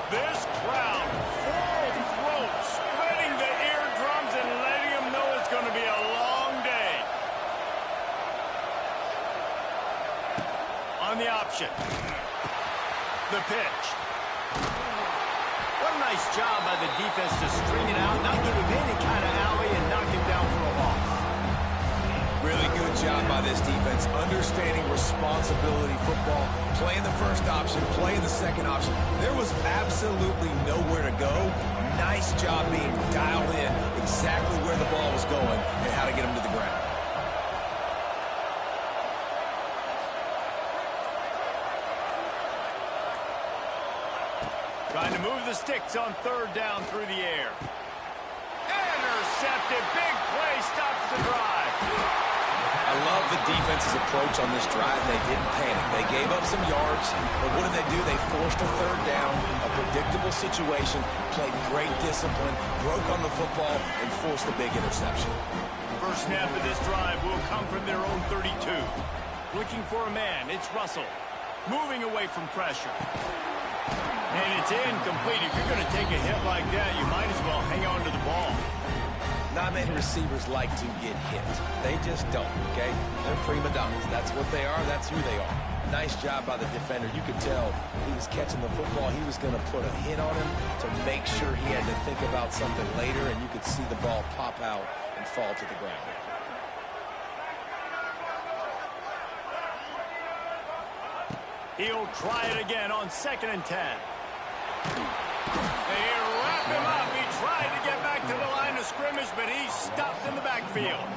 This crowd, full throat, spreading the eardrums and letting them know it's going to be a long day. On the option. The pitch. What a nice job by the defense to string it out, not give him any kind of alley, and knock him down for a loss. Really good job by this defense, understanding responsibility football, playing the first option, playing the second option. There was absolutely nowhere to go. Nice job being dialed in exactly where the ball was going and how to get him to the ground. Trying to move the sticks on third down through the air. Intercepted. Big play stops the drive. I love the defense's approach on this drive. They didn't panic. They gave up some yards, but what did they do? They forced a third down, a predictable situation, played great discipline, broke on the football, and forced the big interception. First snap of this drive will come from their own 32. Looking for a man. It's Russell. Moving away from pressure. And it's incomplete. If you're going to take a hit like that, you might as well hang on to the ball. Not many receivers like to get hit. They just don't, okay? They're prima donnas. That's what they are. That's who they are. Nice job by the defender. You could tell he was catching the football. He was going to put a hit on him to make sure he had to think about something later, and you could see the ball pop out and fall to the ground. He'll try it again on 2nd and 10. They wrap him up. He tried to get back to the line of scrimmage, but he's stopped in the backfield.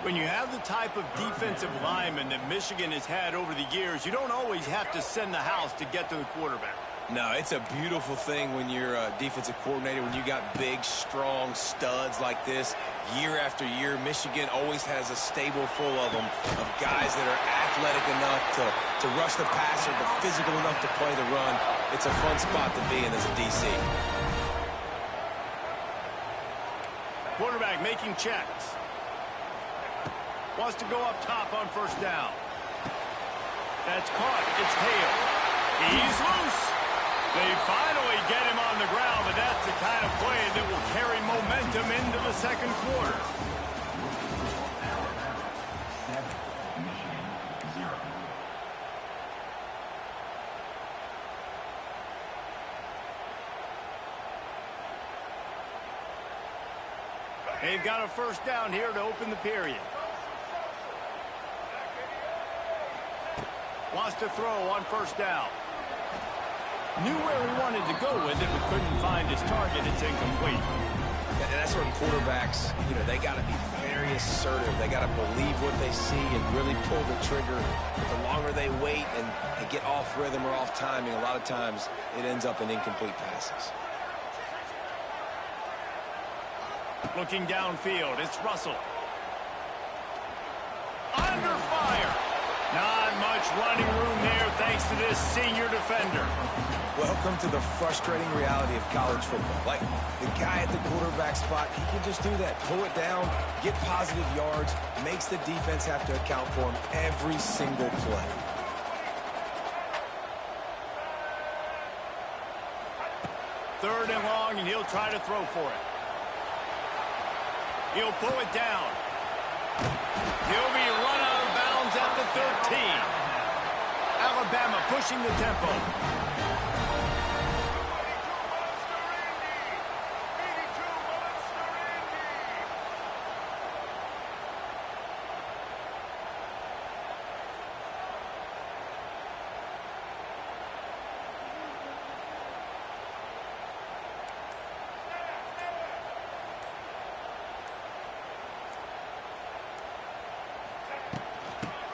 When you have the type of defensive lineman that Michigan has had over the years, you don't always have to send the house to get to the quarterback. No, it's a beautiful thing when you're a defensive coordinator, when you got big, strong studs like this. Year after year, Michigan always has a stable full of them, of guys that are athletic enough to rush the passer, but physical enough to play the run. It's a fun spot to be in as a DC. Quarterback making checks. Wants to go up top on first down. That's caught. It's Hale. He's loose. They finally get him on the ground, but that's the kind of play that will carry momentum into the second quarter. They've got a first down here to open the period. Wants to throw on first down. Knew where he wanted to go with it, but couldn't find his target. It's incomplete. And that's where quarterbacks, they got to be very assertive. They got to believe what they see and really pull the trigger. But the longer they wait and they get off rhythm or off timing, a lot of times it ends up in incomplete passes. Looking downfield, it's Russell. Under fire. Not much running room there thanks to this senior defender. Welcome to the frustrating reality of college football. Like, the guy at the quarterback spot, he can just do that. Pull it down, get positive yards, makes the defense have to account for him every single play. Third and long, and he'll try to throw for it. He'll pull it down. He'll be run out of bounds at the 13. Alabama pushing the tempo.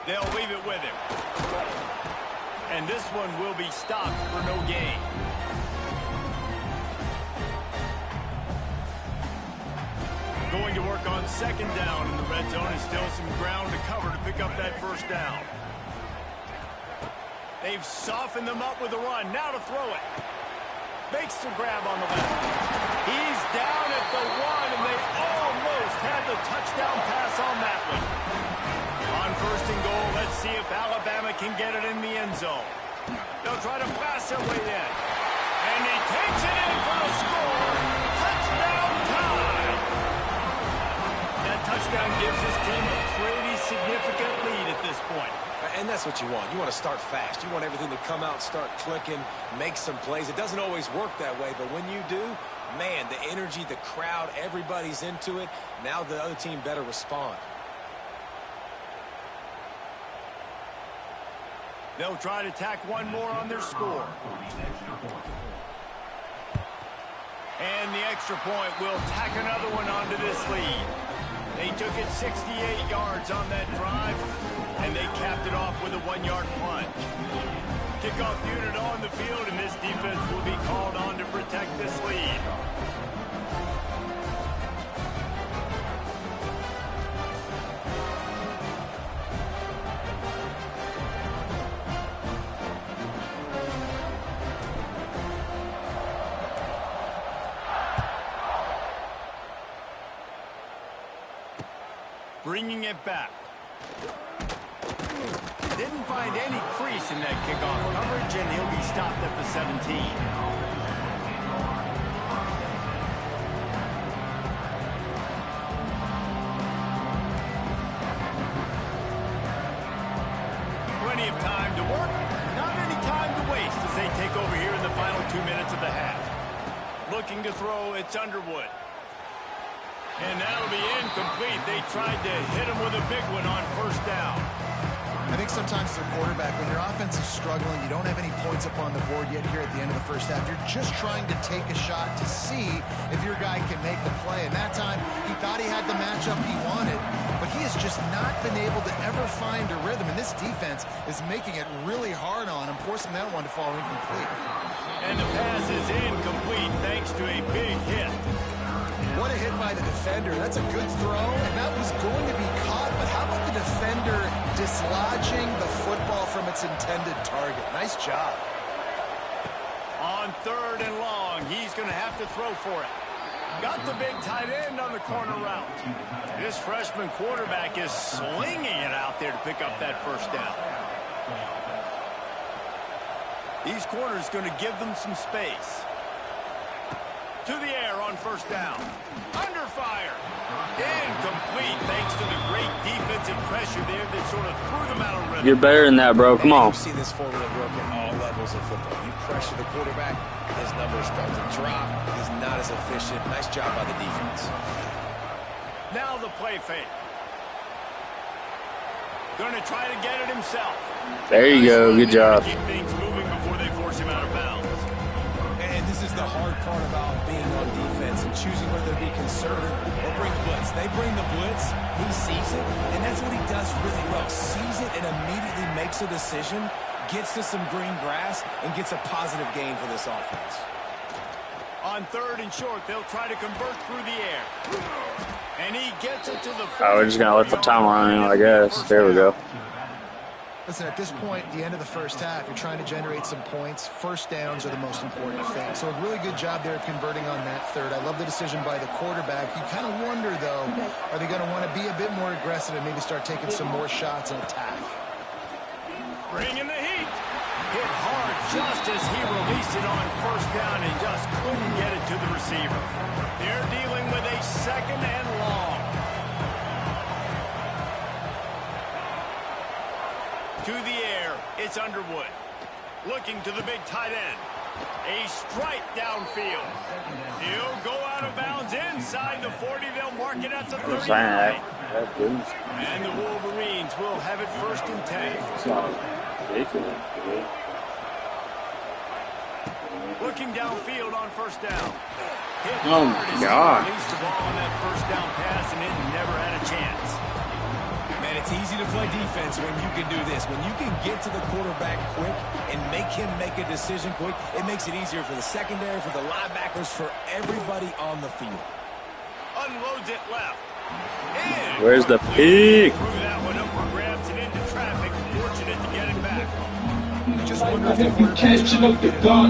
They'll leave it with him. And this one will be stopped for no gain. Going to work on second down in the red zone, and still some ground to cover to pick up that first down. They've softened them up with a run. Now to throw it. Makes the grab on the left. He's down at the 1, and they almost had the touchdown pass on that one. On first and goal, let's see if Alabama can get it in the end zone. They'll try to pass their way in. And he takes it in for the score. Touchdown time! That touchdown gives his team a pretty significant lead at this point. And that's what you want. You want to start fast. You want everything to come out, start clicking, make some plays. It doesn't always work that way, but when you do, man, the energy, the crowd, everybody's into it. Now the other team better respond. They'll try to tack one more on their score. And the extra point will tack another one onto this lead. They took it 68 yards on that drive, and they capped it off with a 1-yard plunge. Kickoff unit on the field, and this defense will be called on to protect this lead. Bringing it back. Didn't find any crease in that kickoff coverage, and he'll be stopped at the 17. Plenty of time to work, not any time to waste as they take over here in the final 2 minutes of the half. Looking to throw, it's Underwood. And that'll be incomplete. They tried to hit him with a big one on first down. I think sometimes the quarterback, when your offense is struggling, you don't have any points up on the board yet here at the end of the first half. You're just trying to take a shot to see if your guy can make the play. And that time, he thought he had the matchup he wanted, but he has just not been able to ever find a rhythm. And this defense is making it really hard on him, forcing that one to fall incomplete. And the pass is incomplete thanks to a big hit. What a hit by the defender. That's a good throw, and that was going to be caught. But how about the defender dislodging the football from its intended target? Nice job. On third and long, he's going to have to throw for it. Got the big tight end on the corner route. This freshman quarterback is slinging it out there to pick up that first down. These corners going to give them some space. To the air on first down. Under fire. Incomplete thanks to the great defensive pressure there that sort of threw them out of rhythm. You're better than that, bro. Come on. You see this formula work at all levels of football. You pressure the quarterback, his numbers start to drop. He's not as efficient. Nice job by the defense. Now the play fake. Going to try to get it himself. There you go. Good job. Keep things moving before they force him out of bounds. And this is the hard part about being on defense and choosing whether to be conservative or bring the blitz. They bring the blitz, he sees it, and that's what he does really well. Sees it and immediately makes a decision, gets to some green grass, and gets a positive gain for this offense. On third and short, they'll try to convert through the air. And he gets it to the... Oh, we're just going to let the time run, I guess. There we go. Listen, at this point, the end of the first half, you're trying to generate some points. First downs are the most important thing. So a really good job there converting on that third. I love the decision by the quarterback. You kind of wonder, though, are they going to want to be a bit more aggressive and maybe start taking some more shots and attack? Bringing the heat. Hit hard just as he released it on first down and just couldn't get it to the receiver. They're dealing with a second and long. To the air, it's Underwood. Looking to the big tight end. A strike downfield. He'll go out of bounds inside the 40. They'll mark it at the 39. And the Wolverines will have it first and 10. Looking downfield on first down. Oh, my God. Released the ball on that first down pass, and it never had a chance. Man, it's easy to play defense when you can do this. When you can get to the quarterback quick and make him make a decision quick, it makes it easier for the secondary, for the linebackers, for everybody on the field. Unloads it left. And Where's the pick? threw that one up for grabs and into traffic. Fortunate to get it back. Just wonder if the quarterback's trying to get it back.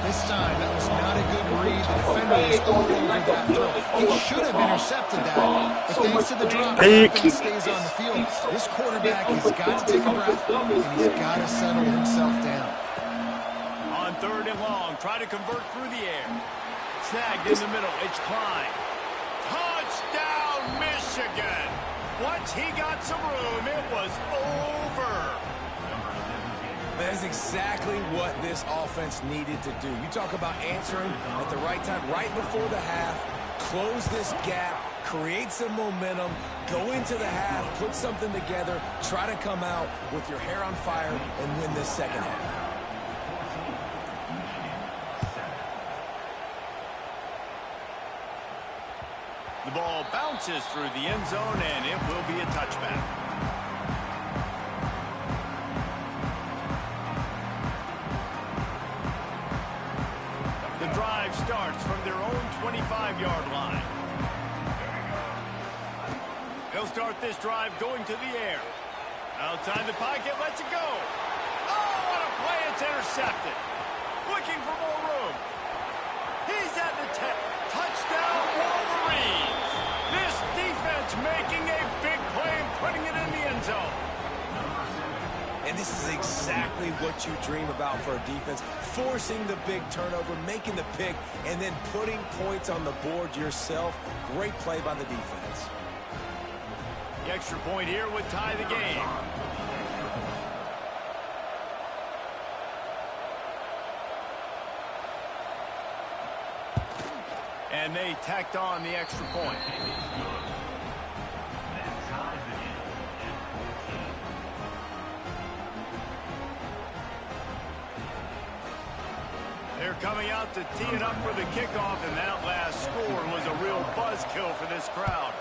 This time, that was not a good read. The defender was all over that throw. He should have intercepted that, but thanks to the drop, Pick. the offense stays on the field. This quarterback has got to take a breath, and he's got to settle himself down. On 3rd and long, try to convert through the air. Snagged in the middle. It's Klein. Touchdown, Michigan. Once he got some room, it was over. That is exactly what this offense needed to do. You talk about answering at the right time, right before the half, close this gap, create some momentum, go into the half, put something together, try to come out with your hair on fire and win this second half. The ball bounces through the end zone, and it will be a touchback. The drive starts from their own 25-yard line. They'll start this drive going to the air. Outside the pocket, lets it go. Oh, what a play. It's intercepted. Looking for more room. He's at the 10. Touchdown, Wolverines. This defense making a big play and putting it in the end zone. And this is exactly what you dream about for a defense. Forcing the big turnover, making the pick, and then putting points on the board yourself. Great play by the defense. The extra point here would tie the game. And they tacked on the extra point. They're coming out to tee it up for the kickoff, and that last score was a real buzzkill for this crowd.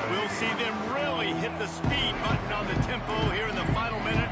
We'll see them really hit the speed button on the tempo here in the final minute